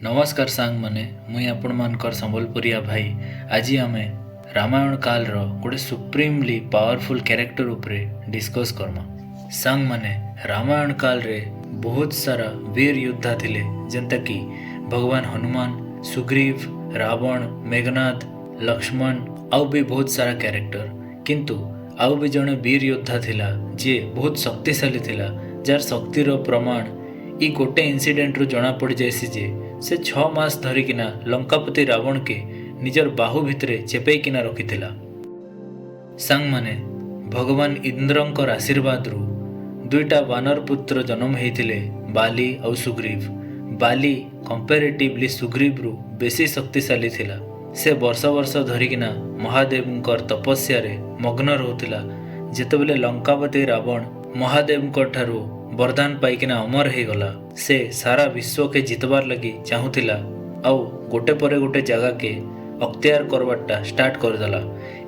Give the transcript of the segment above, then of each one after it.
नमस्कार सांग माने मुई आपण मानकर संबलपुरिया भाई। आज आम रामायण काल रो गोटे सुप्रीमली पावरफुल कैरेक्टर उपरे डिस्कस करमा। सांग माने रामायण काल रे बहुत सारा वीर योद्धा थिले, जेंता कि भगवान हनुमान, सुग्रीव, रावण, मेघनाथ, लक्ष्मण आउ भी बहुत सारा कैरेक्टर। किंतु आउ भी जड़े वीर योद्धा थिला जे बहुत शक्तिशाली थिला, जार शक्तिर प्रमाण ई गोटे इनसीडेंट रु जना पड़ जाइसी जे से 6 मास धरिकिना लंकापति रावण के निजर बाहु भितरे चेपैकिना रखिथिला। सांग माने भगवान इंद्रंकर आशीर्वाद रु दुईटा वानर पुत्र जन्म हेइथिले, बाली और सुग्रीव। बाली कंपैरेटिवली सुग्रीव रु बेसी शक्तिशाली थिला। से वर्ष वर्ष धरिकिना महादेवंकर तपस्या रे मग्न रहुथिला। जेतेबेले लंकापति रावण महादेवंकर ठारू वरदान पाइकिना अमर हो गला, से सारा विश्व के जितबार लगी चाहूला आउ गोटे परे गोटे जगह के अख्तियार करवाटा स्टार्ट करदेला।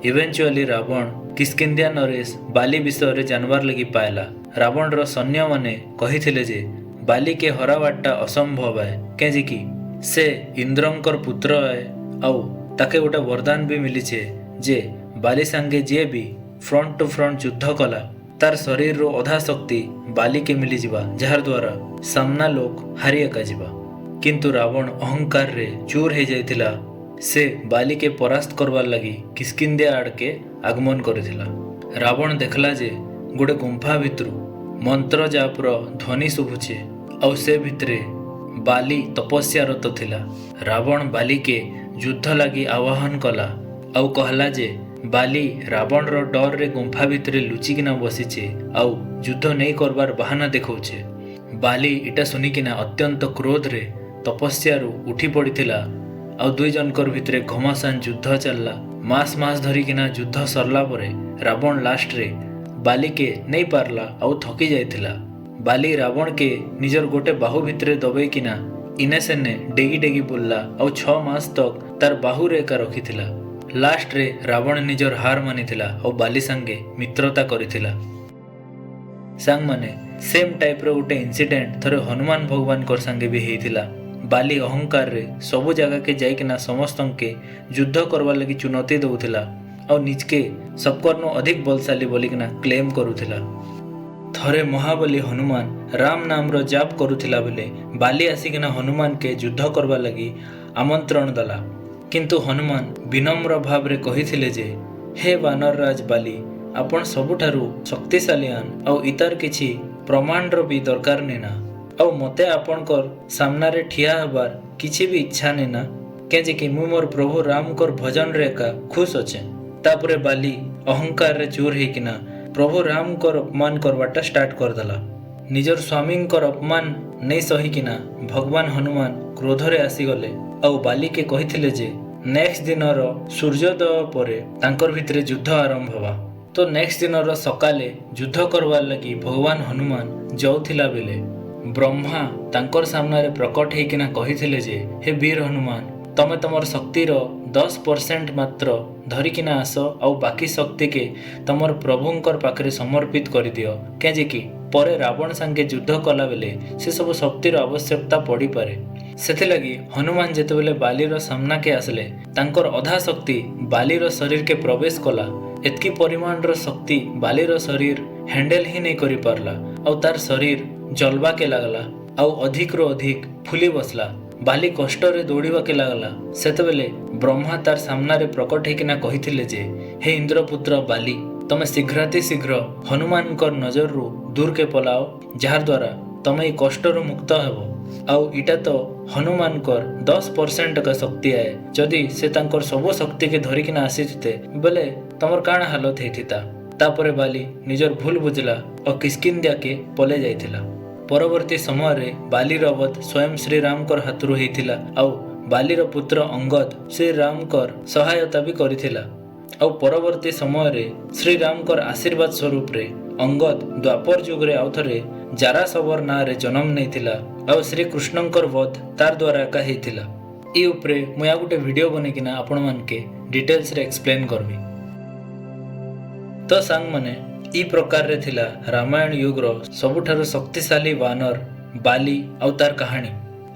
इवेंचुअली रावण किष्किंध्या नरेश बाली विषय रे जानबार लगी पायला। रावण रो सैन्य माने कहिथिले जे बाली के हरावाटा असंभव है, केजी कि से इंद्रंकर पुत्र है आउ ताके गोटे वरदान भी मिली छे जे बाली संगे जे भी फ्रंट टू फ्रंट युद्ध कला तार शरीर रो अधा शक्ति बाली के मिली जिबा, जहार द्वारा सामना लोक हारी एका जिबा। किंतु रावण अहंकार रे चूर हो जाइथिला। से बाली के परास्त करवार लगी किष्किंध्या आड़ के आगमन करिथिला। रावण देखला जे गोटे गुंफा भितरु मंत्र जापर ध्वनि शुभुचे और से भितरे बाली तपस्यारत थिला। रावण बाली के युद्ध लगी आवाहन कला और कहला जे बाली रावण रो डर रे गुंफा भितरे लुचिकिना बसीचे आउ युद्ध नहीं करबार बहाना देखौचे। बाली इटा सुनिकिना अत्यंत क्रोध रे तपस्यारु उठी पड़िथिला आउ दुई जनकर भितरे घमासान युद्ध चलला। मास मास धरिकिना युद्ध सरला परे रावण लास्ट रे बाली के नहीं पारला आउ थकी जाइथिला। बाली रावण के निजर गोटे बाहु भितरे दबेकिना इने सेने डेगी डेगी बोलला आउ 6 मास तक तार बाहु रे एका रखिथिला। लास्ट रे रावण निजर हार मानिथिला और बाली संगे मित्रता करिथिला। सांग माने सेम टाइप रो गोटे इनसीडेंट थरे हनुमान भगवान कर संगे भी हेइथिला। बाली अहंकार रे सबु जगह के जाइकिना समस्तन के युद्ध करवा लगी चुनौती दउथिला और निजके सबकरनो अधिक बलशाली बोलिकिना क्लेम करुथिला। थरे महाबली हनुमान राम नाम रो जाप करुथिला बेले बाली आसिकिना हनुमान के युद्ध करवा लगी आमंत्रण दला। किंतु हनुमान विनम्र भाव रे कहिथिले जे हे वानरराज बाली, आपण सबुठारु शक्तिशाली आन और इतार किछि प्रमाण रो भी दरकार नेना और मते आपणकर सामना रे ठिया हबार किछि भी इच्छा नेना, केजे कि मु मोर प्रभु राम कर भजन रे का खुश अछे। तापरे बाली अहंकार रे चूर हेकिना प्रभु राम कर अपमान करवाटा स्टार्ट कर दला। निजर स्वामी कर अपमान नहीं सहिकिना भगवान हनुमान क्रोध रे आसी गले और बाली के कहिथिले जे नेक्स्ट दिन सूर्योदय परे तांकर भितरे युद्ध आरंभ हवा। तो नेक्स्ट दिन सकाले युद्ध करवार लगी भगवान हनुमान जाउथिला बेले ब्रह्मा तांकर सामने प्रकट हेकिना कहिथिले जे हे वीर हनुमान, तमे तमर शक्तिर 10% मात्र धरिकिना आस और बाकी शक्ति के तमर प्रभुंकर पाखरे समर्पित कर दियो, केजे कि परे रावण संगे युद्ध कला बेले से सब शक्तिर आवश्यकता पड़ी पारे। सेथिलागी हनुमान जेतेबेले बालीर सामना के आसले तांकर अधा शक्ति बालीर शरीर के प्रवेश कला। एतकी परिमाण रो शक्ति बालीर शरीर हैंडल ही नहीं करि पारला और तार शरीर जलवा के लागला और अधिक रो अधिक फुली बसला। बाली कष्ट रे दौड़वा के लागला। सेतेबेले ब्रह्मा तार सामना रे प्रकट हेकिना कहिथिले जे हे इंद्रपुत्र बाली, तमे शीघ्राति शीघ्र हनुमान कर नजर रु दूर के पलाओ, जहार द्वारा तमे कष्ट रु मुक्त हेबो। आउ इटा तो हनुमान कर 10% का शक्ति है। जदि से तांकर सबो शक्ति के धरिकिना आसीथिते बेले तमर काण हालत हेथिता। तापरे बाली निजर भूल बुझला और किष्किंध्या के पले जाइथिला। परवर्ती समय रे बालीर वध स्वयं श्री राम कर हाथरू हेथिला और बालीर पुत्र अंगद श्री राम कर सहायता भी करिथिला। और परवर्ती समय रे श्री राम कर आशीर्वाद स्वरूप रे अंगद द्वापर युग रे आउथरे जारा सबर ना रे जन्म नैथिला और श्री कृष्णंकर वध तार द्वारा का हेथिला। ई उपरे मुया गुटे वीडियो बनेकिना आपण मानके डिटेल्स रे एक्सप्लेन करबी। तो सांग माने ई प्रकार रे थिला रामायण युग रो सबुठारु शक्तिशाली वानर बाली और तार कहानी।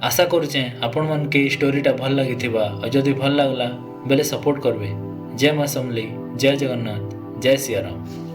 आशा करुचे आपण मन के स्टोरीटा भल लगी और जदि भल लगला बेले सपोर्ट करबे। जय माँ समली, जय जगन्नाथ, जय सियाराम।